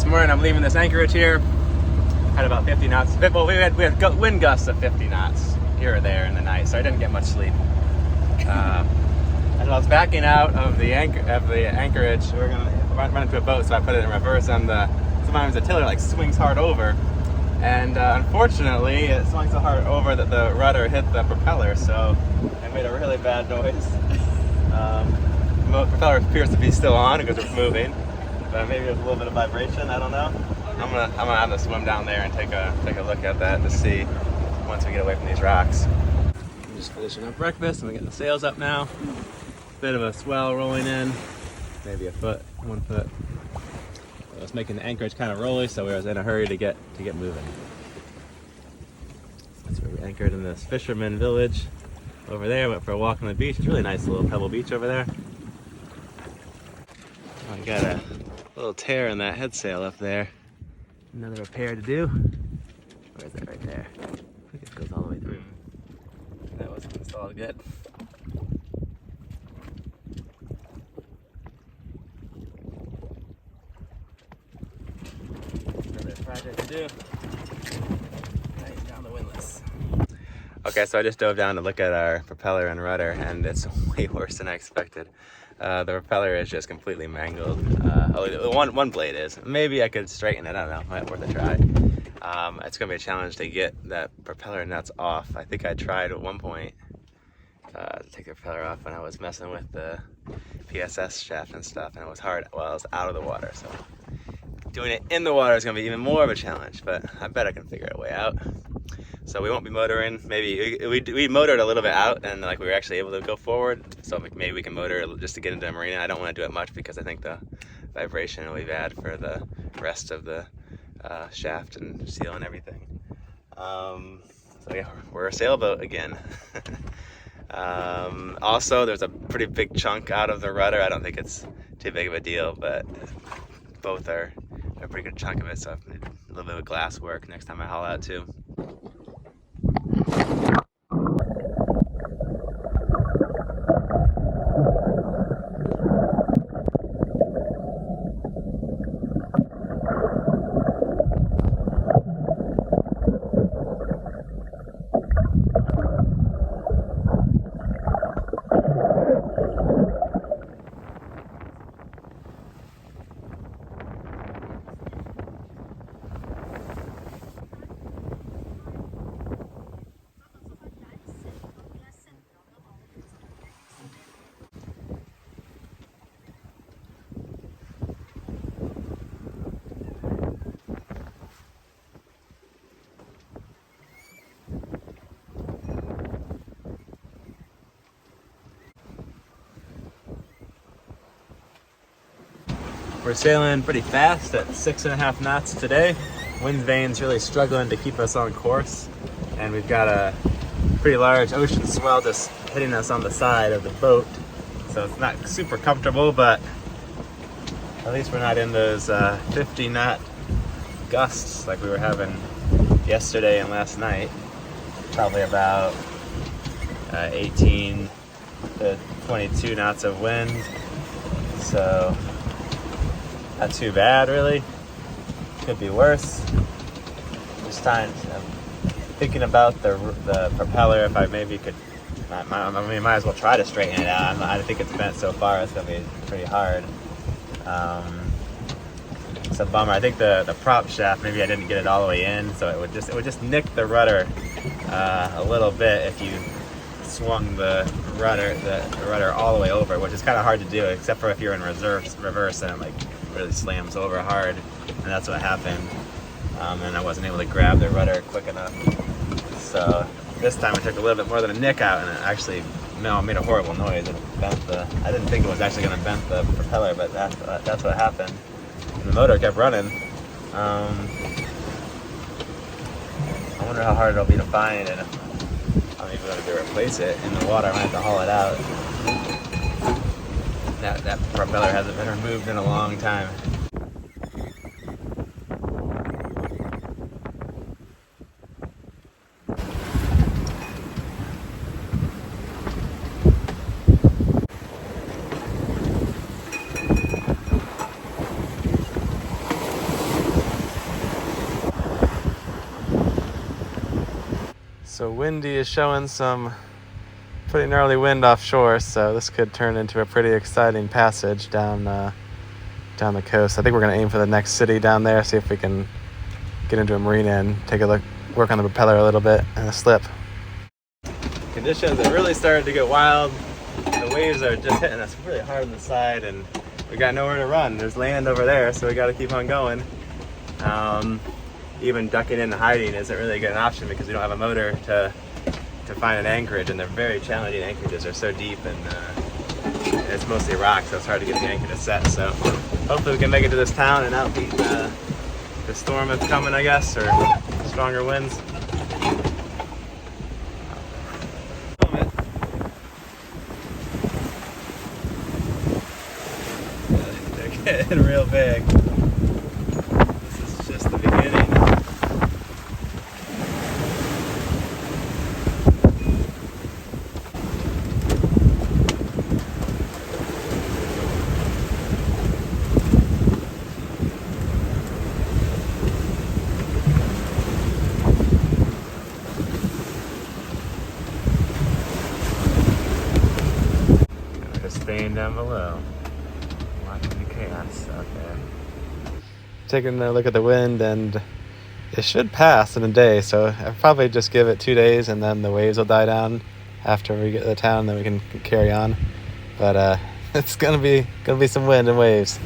this morning. I'm leaving this anchorage here. Had about 50 knots. Well, we had wind gusts of 50 knots here or there in the night, so I didn't get much sleep. As I was backing out of the anchorage, we were gonna run into a boat, so I put it in reverse, and sometimes the tiller like swings hard over, and unfortunately, it swung so hard over that the rudder hit the propeller, so it made a really bad noise. The propeller appears to be still on because it's moving, but maybe there's a little bit of vibration. I don't know. I'm gonna have to swim down there and take a look at that to see once we get away from these rocks. I'm just finishing up breakfast and we're getting the sails up now. Bit of a swell rolling in, maybe 1 foot. It was making the anchorage kind of rolly, so we was in a hurry to get moving. That's where we anchored in this fisherman village over there. Went for a walk on the beach. It's a really nice little pebble beach over there. I got a little tear in that head sail up there. Another repair to do. Where is it? Right there. I think it goes all the way through. That wasn't installed good. Another project to do. Tighten down the windlass. Okay, so I just dove down to look at our propeller and rudder, and it's way worse than I expected. The propeller is just completely mangled. One blade is. Maybe I could straighten it. I don't know. Might worth a try. It's gonna be a challenge to get that propeller nuts off. I think I tried at one point to take the propeller off when I was messing with the PSS shaft and stuff, and it was hard while I was out of the water. So doing it in the water is gonna be even more of a challenge, but I bet I can figure a way out. So we won't be motoring. Maybe we motored a little bit out, and like we were actually able to go forward. So maybe we can motor just to get into the marina. I don't want to do it much because I think the vibration will be bad for the rest of the shaft and seal and everything. So yeah, we're a sailboat again. Also, there's a pretty big chunk out of the rudder. I don't think it's too big of a deal, but both are a pretty good chunk of it. So I need a little bit of glass work next time I haul out too. We're sailing pretty fast at 6.5 knots today. Wind vane's really struggling to keep us on course, and we've got a pretty large ocean swell just hitting us on the side of the boat. So it's not super comfortable, but at least we're not in those 50 knot gusts like we were having yesterday and last night. Probably about 18 to 22 knots of wind. So not too bad, really. Could be worse. This time, I'm thinking about the propeller. If I maybe could, might as well try to straighten it out. I think it's bent so far; it's gonna be pretty hard. It's a bummer. I think the prop shaft, maybe I didn't get it all the way in, so it would just nick the rudder a little bit if you swung the rudder all the way over, which is kind of hard to do, except for if you're in reverse and it like really slams over hard, and that's what happened. And I wasn't able to grab the rudder quick enough. So this time I took a little bit more than a nick out, and it actually made a horrible noise. It bent I didn't think it was actually going to bend the propeller, but that's what happened. And the motor kept running. I wonder how hard it'll be to find, and if I'm even going to replace it in the water. I might have to haul it out. That propeller hasn't been removed in a long time. So windy is showing some pretty gnarly wind offshore, so this could turn into a pretty exciting passage down down the coast. I think we're going to aim for the next city down there, see if we can get into a marina and take a look, work on the propeller a little bit and a slip. Conditions have really started to get wild. The waves are just hitting us really hard on the side, and we got nowhere to run. There's land over there, so we got to keep on going. Even ducking in and hiding isn't really a good option because we don't have a motor to find an anchorage, and they're very challenging anchorages. They're so deep, and it's mostly rock, so it's hard to get the anchor to set. So hopefully we can make it to this town and outbeat the storm that's coming, I guess, or stronger winds. They're getting real big. This is just the beginning. Staying down below, watching the chaos out there. Taking a look at the wind, and it should pass in a day, so I'll probably just give it 2 days and then the waves will die down after we get to the town, then we can carry on. But it's gonna be some wind and waves.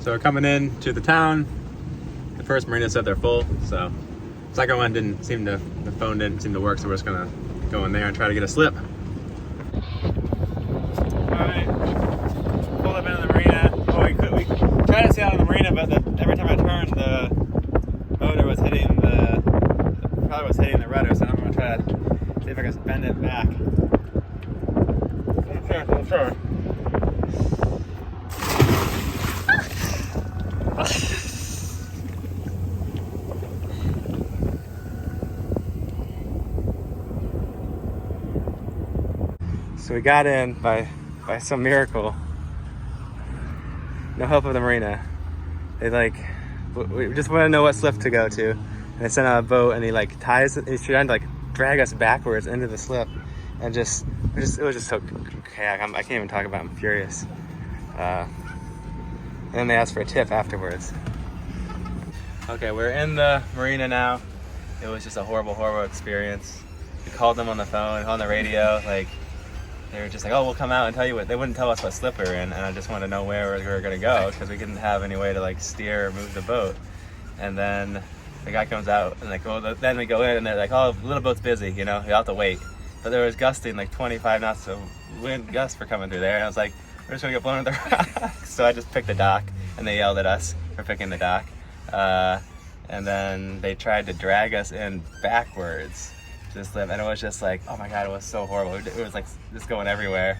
So we're coming in to the town. The first marina said they're full, so the second one the phone didn't seem to work, so we're just gonna go in there and try to get a slip. Alright, pulled up into the marina. We tried to stay out of the marina, but every time I turned, the motor was hitting the propeller was hitting the rudder, so I'm gonna try to see if I can bend it back. Sure. So we got in by some miracle. No help of the marina. We just want to know what slip to go to, and they sent out a boat, and he's trying to drag us backwards into the slip, and it was just so chaotic. I can't even talk about it. I'm furious. And then they asked for a tip afterwards. Okay, we're in the marina now. It was just a horrible experience. We called them on the phone, on the radio, they were just like, oh, we'll come out and tell you what. They wouldn't tell us what slip we were in, and I just wanted to know where we were gonna go because we didn't have any way to steer or move the boat. And then the guy comes out and then we go in and they're like, oh, the little boat's busy, you have to wait. But there was gusting 25 knots of wind gusts for coming through there, and I was like, we're just gonna get blown in the rocks. So I just picked the dock, and they yelled at us for picking the dock. And then they tried to drag us in backwards to this lift, and it was just like, oh my god, it was so horrible. It was like just going everywhere.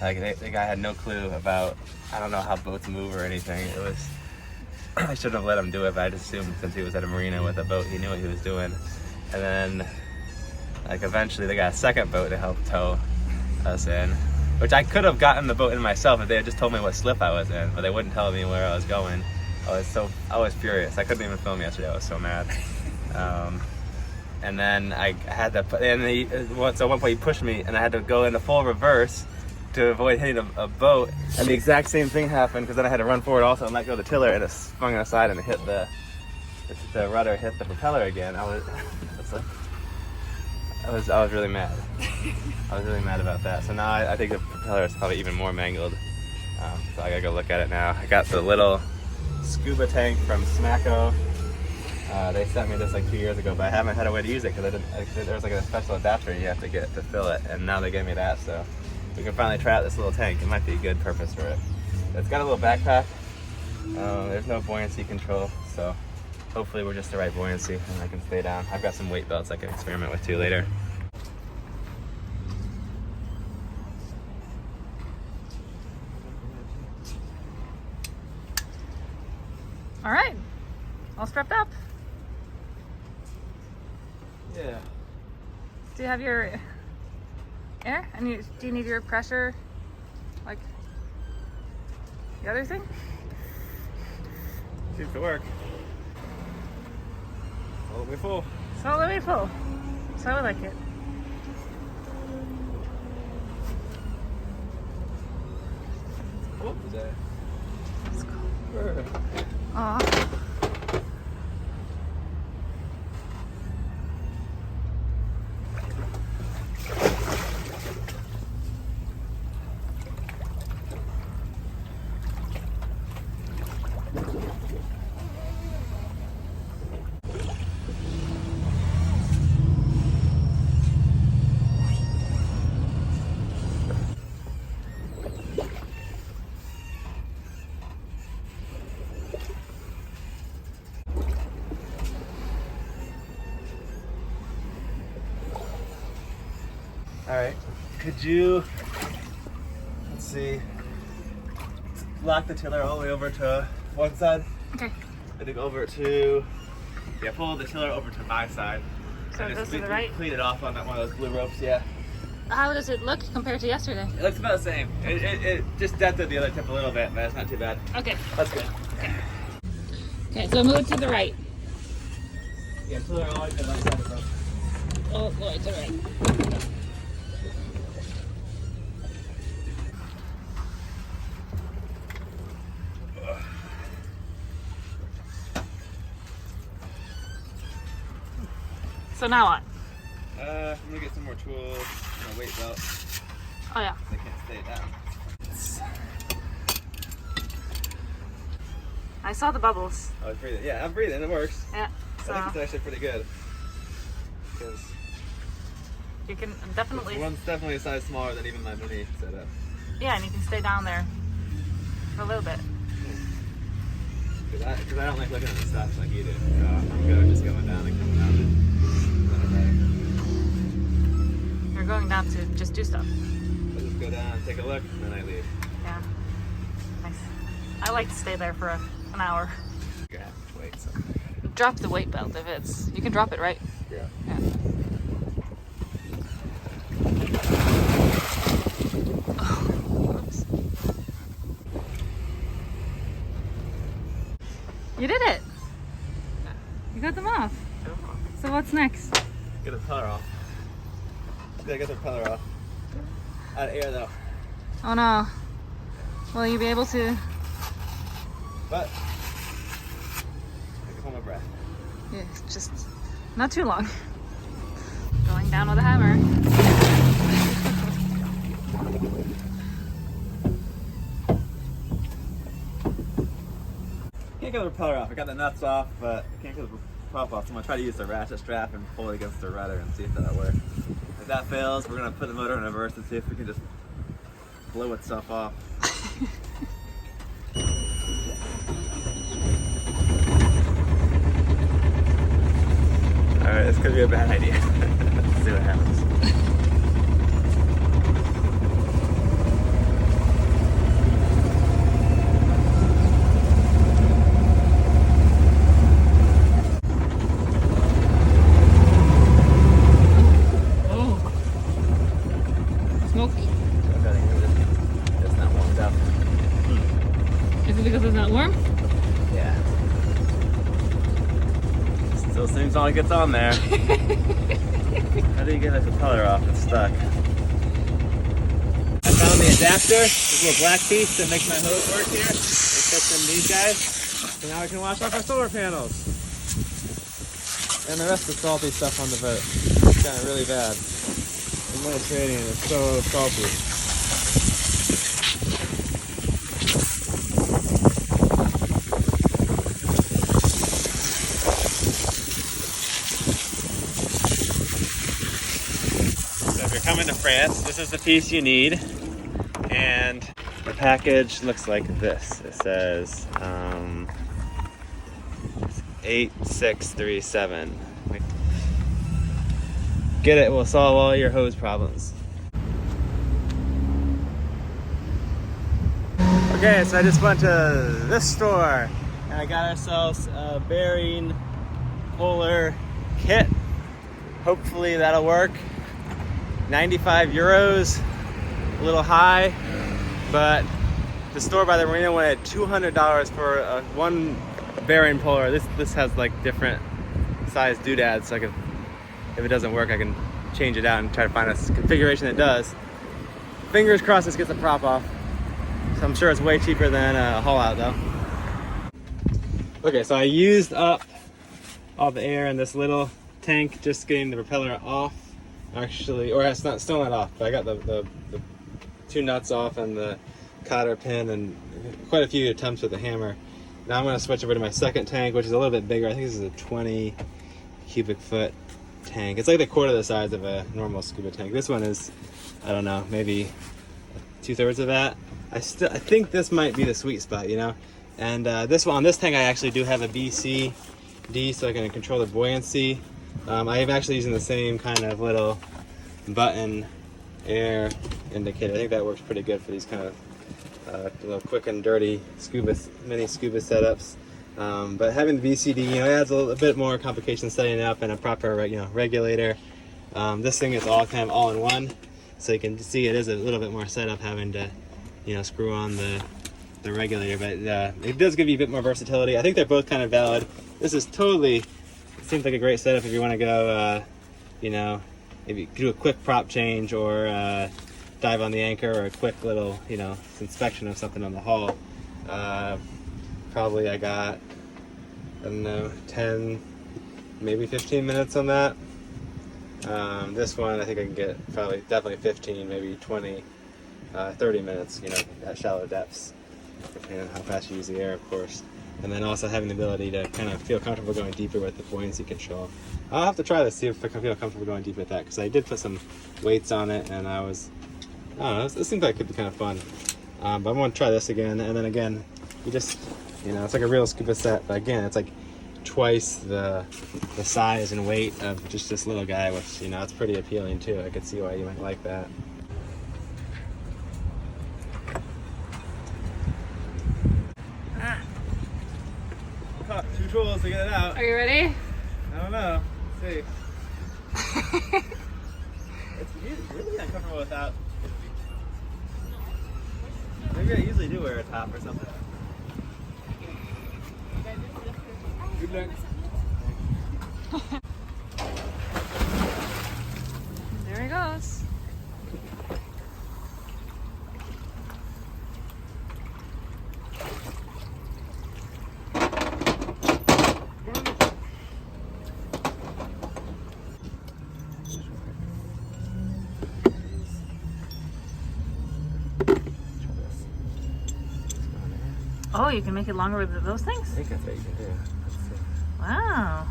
Like the guy had no clue about, I don't know how boats move or anything. It was, I shouldn't have let him do it, but I just assumed since he was at a marina with a boat, he knew what he was doing. And then, like eventually they got a second boat to help tow us in, which I could have gotten the boat in myself if they had just told me what slip I was in, but they wouldn't tell me where I was going. I was furious. I couldn't even film yesterday. I was so mad. And then I had to, so at one point he pushed me, and I had to go into full reverse to avoid hitting a boat. And the exact same thing happened, because then I had to run forward also and let go of the tiller, and it swung aside and it hit the rudder, hit the propeller again. I was really mad. I was really mad about that. So now I think the propeller is probably even more mangled. So I gotta go look at it now. I got the little scuba tank from Smacko. They sent me this like 2 years ago, but I haven't had a way to use it because there was like a special adapter you have to get to fill it, and now they gave me that, so we can finally try out this little tank. It might be a good purpose for it. It's got a little backpack. There's no buoyancy control, so hopefully we're just the right buoyancy and I can stay down. I've got some weight belts I can experiment with too later. All right, all strapped up. Yeah. Do you have your air? And do you need your pressure, like the other thing? Seems to work. All the way full. It's all the way full. So I like it. What was that? Let's go. Bird. Aw. All right, could you, let's see, lock the tiller all the way over to one side? Okay. And then over to, yeah, pull the tiller over to my side. So and it goes just to the right? clean it off on that one of those blue ropes, yeah. How does it look compared to yesterday? It looks about the same. It just dented the other tip a little bit, but it's not too bad. Okay. That's good. Okay, so move it to the right. Yeah, tiller all the way to the right side of the rope. Oh, go to the right. So now what? I'm gonna get some more tools, and a weight belt. Oh yeah. They can't stay down. I saw the bubbles. I was breathing. Yeah, I'm breathing. It works. Yeah. I So think it's actually pretty good. Because you can definitely. one's definitely a size smaller than even my mini setup. Yeah, and you can stay down there for a little bit. Because I don't like looking at the stuff like you do. So I'm good at just going down and coming out. You're going down to just do stuff. I just go down, take a look, and then I leave. Yeah. Nice. I like to stay there for an hour. You're gonna have to wait. So. Drop the weight belt if it's. You can drop it, right? Yeah. Yeah. Oh, oops. You did it. You got them off. So what's next? Get the propeller off. Yeah, get the propeller off. Out of air though. Oh no. Will you be able to? But I can hold my breath. Yeah, just not too long. Going down with a hammer. Can't get the propeller off. I got the nuts off, but I can't get the prop off. So I'm gonna try to use the ratchet strap and pull it against the rudder and see if that'll work. If that fails, we're gonna put the motor in reverse and see if we can just blow itself off. Alright, this could be a bad idea. Let's see what happens. Oh. Smoky. It's not warmed up. Is it because it's not warm? Yeah. Still seems like it's on there. How do you get the propeller off? It's stuck. I found the adapter, this little black piece that makes my hose work here. It fits in these guys. So now we can wash off our solar panels. And the rest of the salty stuff on the boat. It's gotten really bad. The Mediterranean is so salty. Coming to France, this is the piece you need, and the package looks like this. It says 8637. Get it, we'll solve all your hose problems. Okay, so I just went to this store and I got ourselves a bearing puller kit. Hopefully that'll work. 95 euros, a little high, but the store by the marina wanted $200 for one bearing puller. This has like different size doodads, so if it doesn't work, I can change it out and try to find a configuration that does. Fingers crossed this gets the prop off. So I'm sure it's way cheaper than a haul out though. Okay, so I used up all the air in this little tank just getting the propeller off. Actually, or it's not, still not off, but I got the two nuts off and the cotter pin and quite a few attempts with the hammer. Now I'm going to switch over to my second tank, which is a little bit bigger. I think this is a 20 cubic foot tank. It's like the quarter the size of a normal scuba tank. This one is, I don't know, maybe 2/3 of that. I think this might be the sweet spot, you know. And this one, on this tank, I actually do have a BCD, so I can control the buoyancy. I am actually using the same kind of little button air indicator. I think that works pretty good for these kind of little quick and dirty mini scuba setups. But having the VCD, you know, it adds a little bit more complication setting it up and a proper, regulator. This thing is all kind of all in one, so you can see it is a little bit more setup having to, screw on the regulator. But it does give you a bit more versatility. I think they're both kind of valid. This is totally. Seems like a great setup if you want to go, maybe do a quick prop change or dive on the anchor, or a quick little, inspection of something on the hull. Probably I got, I don't know, 10, maybe 15 minutes on that. This one I think I can get definitely 15, maybe 20, 30 minutes, at shallow depths, depending on how fast you use the air, of course. And then also having the ability to kind of feel comfortable going deeper with the buoyancy control. I'll have to try this, see if I can feel comfortable going deep with that, because I did put some weights on it, and I don't know, this seems like it could be kind of fun. But I'm going to try this again, and then again, you just, it's like a real scuba set, but again, it's like twice the size and weight of just this little guy, which, it's pretty appealing too. I could see why you might like that. Two tools to get it out. Are you ready? I don't know. Let's see. It's really uncomfortable without. Maybe I usually do wear a top or something. Good luck. There he goes. Oh, you can make it longer with those things? I think that's what you can do. Let's see. Wow.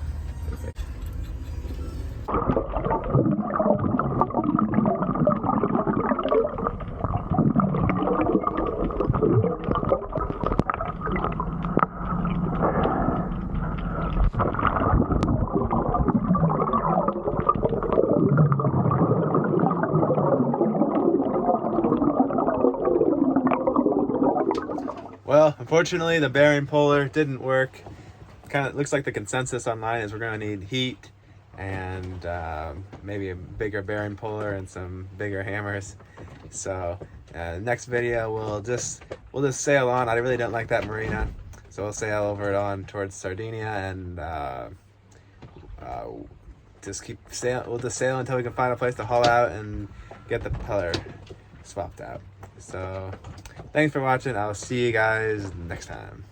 Well, unfortunately, the bearing puller didn't work. Kind of looks like the consensus online is we're going to need heat and maybe a bigger bearing puller and some bigger hammers. So next video we'll just sail on. I really don't like that marina, so we'll sail over it on towards Sardinia and just keep sail. We'll just sail until we can find a place to haul out and get the propeller swapped out. So thanks for watching. I'll see you guys next time.